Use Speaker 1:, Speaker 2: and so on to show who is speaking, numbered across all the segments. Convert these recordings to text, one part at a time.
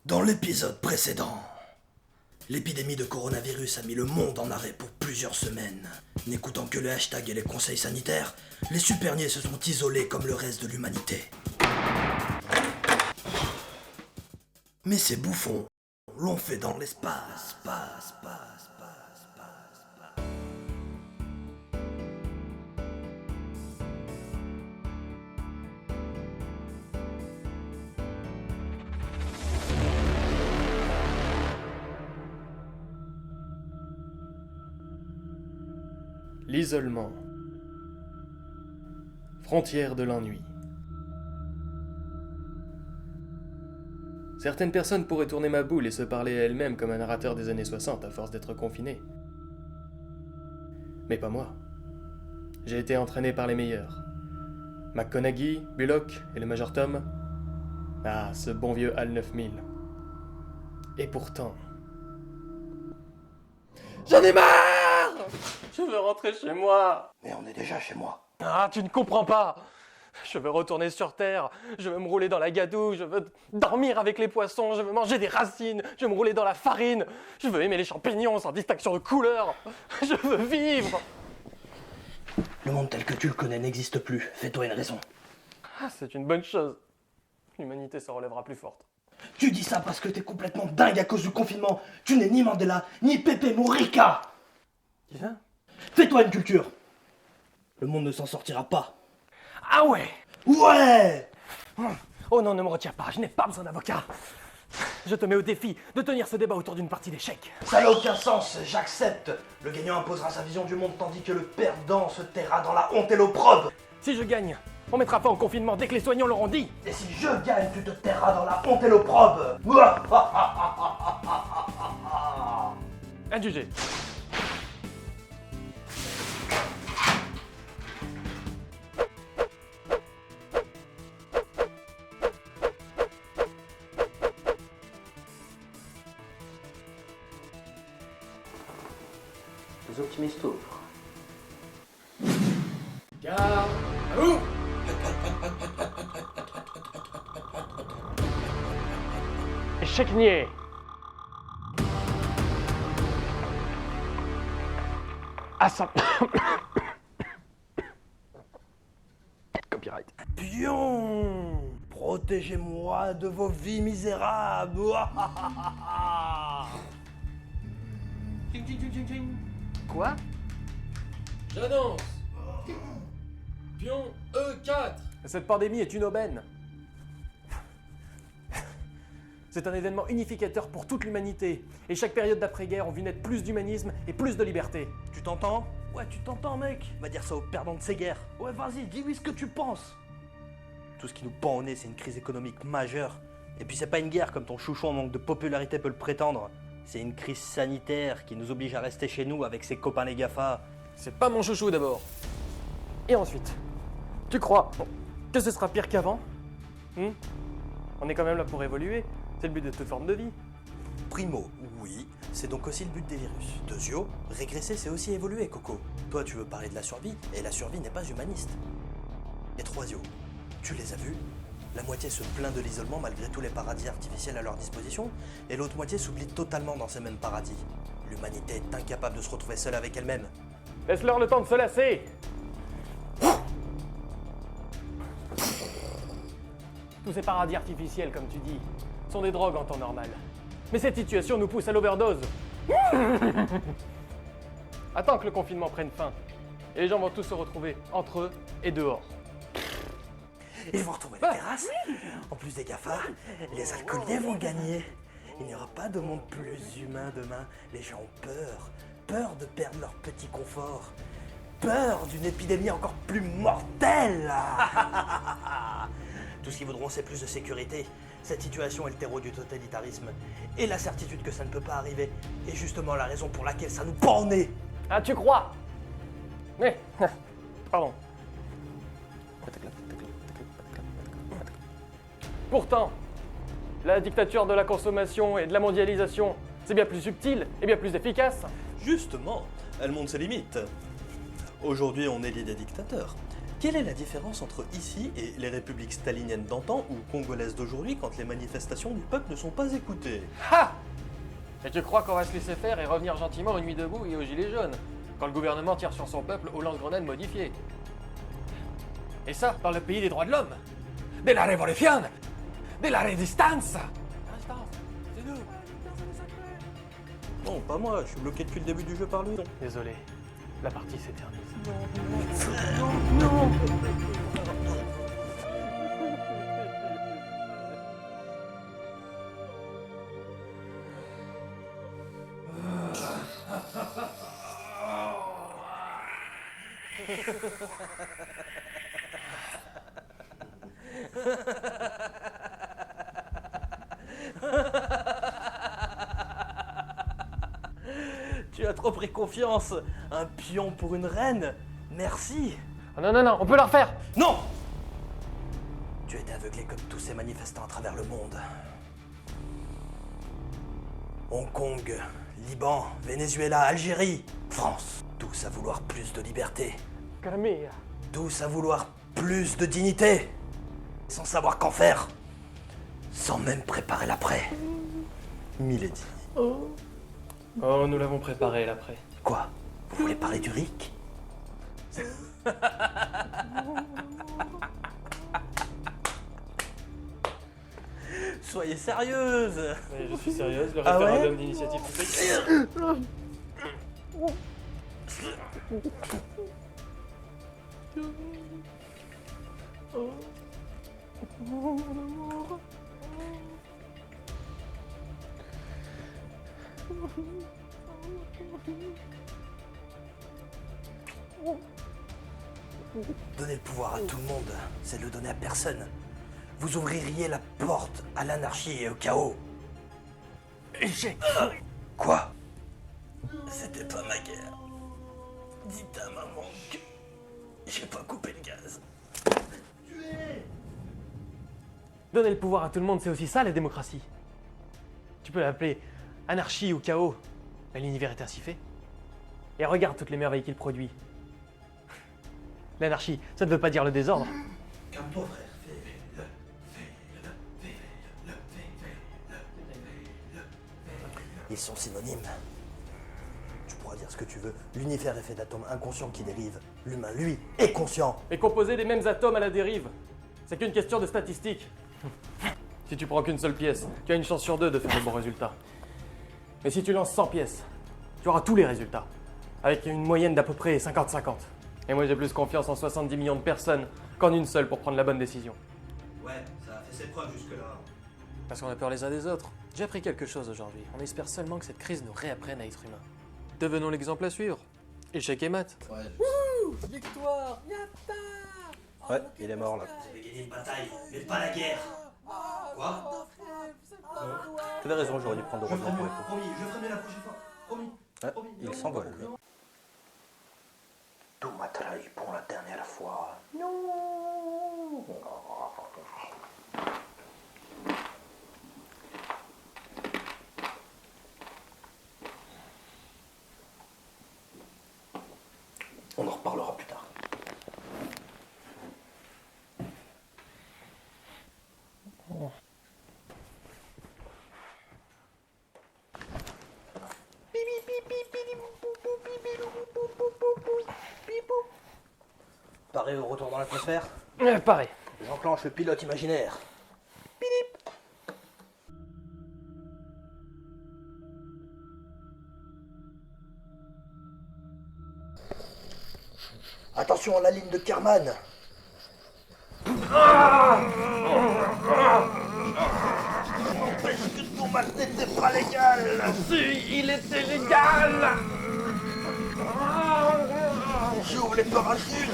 Speaker 1: Dans l'épisode précédent, l'épidémie de coronavirus a mis le monde en arrêt pour plusieurs semaines. N'écoutant que le hashtag et les conseils sanitaires, les superniers se sont isolés comme le reste de l'humanité. Mais ces bouffons l'ont fait dans l'espace.
Speaker 2: L'isolement. Frontière de l'ennui. Certaines personnes pourraient tourner ma boule et se parler à elles-mêmes comme un narrateur des années 60 à force d'être confiné. Mais pas moi. J'ai été entraîné par les meilleurs. McConaughey, Bullock et le Major Tom. Ah, ce bon vieux HAL 9000. Et pourtant... J'en ai marre! Je veux rentrer chez moi.
Speaker 1: Mais on est déjà chez moi.
Speaker 2: Ah, tu ne comprends pas. Je veux retourner sur Terre, je veux me rouler dans la gadoue, je veux dormir avec les poissons, je veux manger des racines, je veux me rouler dans la farine, je veux aimer les champignons sans distinction de couleur. Je veux vivre.
Speaker 1: Le monde tel que tu le connais n'existe plus. Fais-toi une raison.
Speaker 2: Ah, c'est une bonne chose. L'humanité se relèvera plus forte.
Speaker 1: Tu dis ça parce que t'es complètement dingue à cause du confinement. Tu n'es ni Mandela, ni Pepe Mujica.
Speaker 2: Dis ça?
Speaker 1: Fais-toi une culture. Le monde ne s'en sortira pas.
Speaker 2: Ah ouais.
Speaker 1: Ouais!
Speaker 2: Oh non, ne me retire pas, je n'ai pas besoin d'avocat. Je te mets au défi de tenir ce débat autour d'une partie d'échecs.
Speaker 1: Ça n'a aucun sens, j'accepte. Le gagnant imposera sa vision du monde tandis que le perdant se taira dans la honte et l'opprobre.
Speaker 2: Si je gagne, on mettra fin au confinement dès que les soignants l'auront dit.
Speaker 1: Et si je gagne, tu te tairas dans la honte et l'opprobre.
Speaker 2: Adjugé.
Speaker 1: Les optimistes ouvrent.
Speaker 2: Gare à vous. Échec niais. Ah ça. Copyright.
Speaker 1: Pion! Protégez-moi de vos vies misérables.
Speaker 2: Quoi?
Speaker 3: J'annonce Pion E4.
Speaker 2: Cette pandémie est une aubaine. C'est un événement unificateur pour toute l'humanité. Et chaque période d'après-guerre, on vit naître plus d'humanisme et plus de liberté.
Speaker 1: Tu t'entends? Ouais, tu t'entends, mec. Va dire ça aux perdants de ces guerres. Ouais, vas-y, dis-lui ce que tu penses. Tout ce qui nous pend au nez, c'est une crise économique majeure. Et puis c'est pas une guerre comme ton chouchou en manque de popularité peut le prétendre. C'est une crise sanitaire qui nous oblige à rester chez nous avec ses copains les GAFA.
Speaker 2: C'est pas mon chouchou d'abord. Et ensuite, tu crois que ce sera pire qu'avant? On est quand même là pour évoluer. C'est le but de toute forme de vie.
Speaker 1: Primo, oui, c'est donc aussi le but des virus. Deuxio, régresser c'est aussi évoluer, Coco. Toi tu veux parler de la survie, et la survie n'est pas humaniste. Et troisio, tu les as vus? La moitié se plaint de l'isolement malgré tous les paradis artificiels à leur disposition, et l'autre moitié s'oublie totalement dans ces mêmes paradis. L'humanité est incapable de se retrouver seule avec elle-même.
Speaker 2: Laisse-leur le temps de se lasser. Tous ces paradis artificiels, comme tu dis, sont des drogues en temps normal. Mais cette situation nous pousse à l'overdose. Attends que le confinement prenne fin. Et les gens vont tous se retrouver entre eux et dehors.
Speaker 1: Ils vont retrouver la terrasse. En plus des GAFA, les alcooliers vont gagner. Il n'y aura pas de monde plus humain demain. Les gens ont peur. Peur de perdre leur petit confort. Peur d'une épidémie encore plus mortelle. Tout ce qu'ils voudront, c'est plus de sécurité. Cette situation est le terreau du totalitarisme. Et la certitude que ça ne peut pas arriver est justement la raison pour laquelle ça nous pend au nez.
Speaker 2: Ah, tu crois? Mais, pardon. Pourtant, la dictature de la consommation et de la mondialisation, c'est bien plus subtil et bien plus efficace.
Speaker 4: Justement, elle montre ses limites. Aujourd'hui, on élit des dictateurs.
Speaker 1: Quelle est la différence entre ici et les républiques staliniennes d'antan ou congolaises d'aujourd'hui quand les manifestations du peuple ne sont pas écoutées?
Speaker 2: Ha! Et tu crois qu'on va se laisser faire et revenir gentiment aux nuits debout et aux gilets jaunes, quand le gouvernement tire sur son peuple aux lance-grenades modifiées? Et ça, dans le pays des droits de l'homme, de la révolution, de la résistance. C'est nous.
Speaker 1: Non, pas moi, je suis bloqué depuis le début du jeu par lui.
Speaker 2: Désolé, la partie s'éternise.
Speaker 1: Tu as trop pris confiance. Un pion pour une reine. Merci.
Speaker 2: Ah non, non, non, on peut la refaire.
Speaker 1: Non! Tu étais aveuglé comme tous ces manifestants à travers le monde. Hong Kong, Liban, Venezuela, Algérie, France. Tous à vouloir plus de liberté.
Speaker 2: Calmez.
Speaker 1: Tous à vouloir plus de dignité. Sans savoir qu'en faire. Sans même préparer l'après. Milady.
Speaker 2: Oh, nous l'avons préparé l'après.
Speaker 1: Quoi? Vous voulez parler du RIC? Soyez sérieuse.
Speaker 2: Mais je suis sérieuse, le
Speaker 1: Ah ouais
Speaker 2: référendum d'initiative publique.
Speaker 1: Donner le pouvoir à tout le monde, c'est de le donner à personne. Vous ouvririez la porte à l'anarchie et au chaos.
Speaker 2: Échec.
Speaker 1: Quoi? C'était pas ma guerre. Dites à maman que j'ai pas coupé le gaz.
Speaker 2: Donner le pouvoir à tout le monde, c'est aussi ça la démocratie. Tu peux l'appeler anarchie ou chaos, mais l'univers est ainsi fait. Et regarde toutes les merveilles qu'il produit. L'anarchie, ça ne veut pas dire le désordre.
Speaker 1: Calme-toi, frère. Ils sont synonymes. Tu pourras dire ce que tu veux. L'univers est fait d'atomes inconscients qui dérivent. L'humain, lui, est conscient.
Speaker 2: Et composé des mêmes atomes à la dérive. C'est qu'une question de statistiques. Si tu prends qu'une seule pièce, tu as une chance sur 2 de faire le bon résultat. Mais si tu lances 100 pièces, tu auras tous les résultats. Avec une moyenne d'à peu près 50-50. Et moi j'ai plus confiance en 70 millions de personnes qu'en une seule pour prendre la bonne décision.
Speaker 1: Ouais, ça a fait ses preuves jusque-là.
Speaker 2: Parce qu'on a peur les uns des autres. J'ai appris quelque chose aujourd'hui. On espère seulement que cette crise nous réapprenne à être humains. Devenons l'exemple à suivre. Échec et mat.
Speaker 3: Victoire.
Speaker 1: Ouais, il est mort là. Vous avez gagné une bataille, mais pas la guerre. Quoi? Tu avais raison, j'aurais dû prendre le revenant pour les pauvres.
Speaker 3: Promis, je ferai mieux la prochaine fois. Promis.
Speaker 1: Ouais, il s'envole. Tout m'a trahi pour la dernière fois. Non. On en reparlera plus tard. Pareil au retour dans l'atmosphère.
Speaker 2: Pareil.
Speaker 1: J'enclenche le pilote imaginaire. Attention à la ligne de Kerman. N'empêche que ton match n'était pas légal.
Speaker 2: Si, il était légal.
Speaker 1: J'ouvre les parachutes.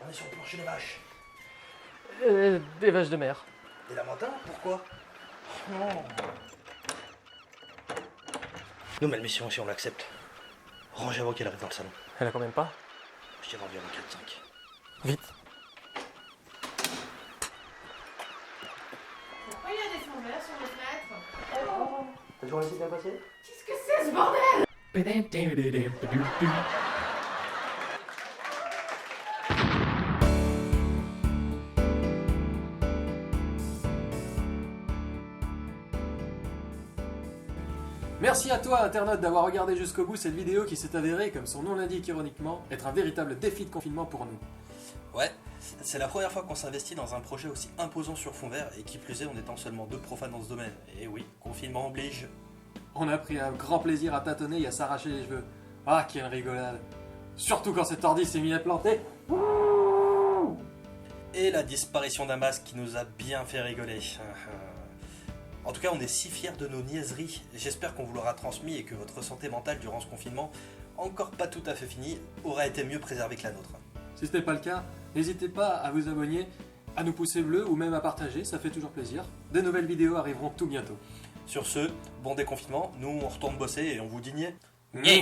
Speaker 1: On est sur le plancher des vaches.
Speaker 2: Des vaches de mer.
Speaker 1: Des lamentins? Pourquoi? Nouvelle mission si on l'accepte. Rangez avant qu'elle arrive dans le salon.
Speaker 2: Elle a quand même pas.
Speaker 1: Je dirais environ 4-5.
Speaker 2: Vite.
Speaker 1: Comment s'est bien passé?
Speaker 4: Qu'est-ce que c'est ce bordel?
Speaker 2: Merci à toi, internaute, d'avoir regardé jusqu'au bout cette vidéo qui s'est avérée, comme son nom l'indique ironiquement, être un véritable défi de confinement pour nous.
Speaker 1: Ouais, c'est la première fois qu'on s'investit dans un projet aussi imposant sur fond vert et qui plus est en étant seulement 2 profanes dans ce domaine. Et oui, confinement oblige.
Speaker 2: On a pris un grand plaisir à tâtonner et à s'arracher les cheveux. Ah, quelle rigolade! Surtout quand cet ordi s'est mis à planter.
Speaker 1: Et la disparition d'un masque qui nous a bien fait rigoler. En tout cas, on est si fiers de nos niaiseries. J'espère qu'on vous l'aura transmis et que votre santé mentale durant ce confinement, encore pas tout à fait fini, aura été mieux préservée que la nôtre.
Speaker 2: Si ce n'est pas le cas, n'hésitez pas à vous abonner, à nous pousser bleu ou même à partager, ça fait toujours plaisir. Des nouvelles vidéos arriveront tout bientôt.
Speaker 1: Sur ce, bon déconfinement, nous on retourne bosser et on vous dit niais.
Speaker 2: Niais.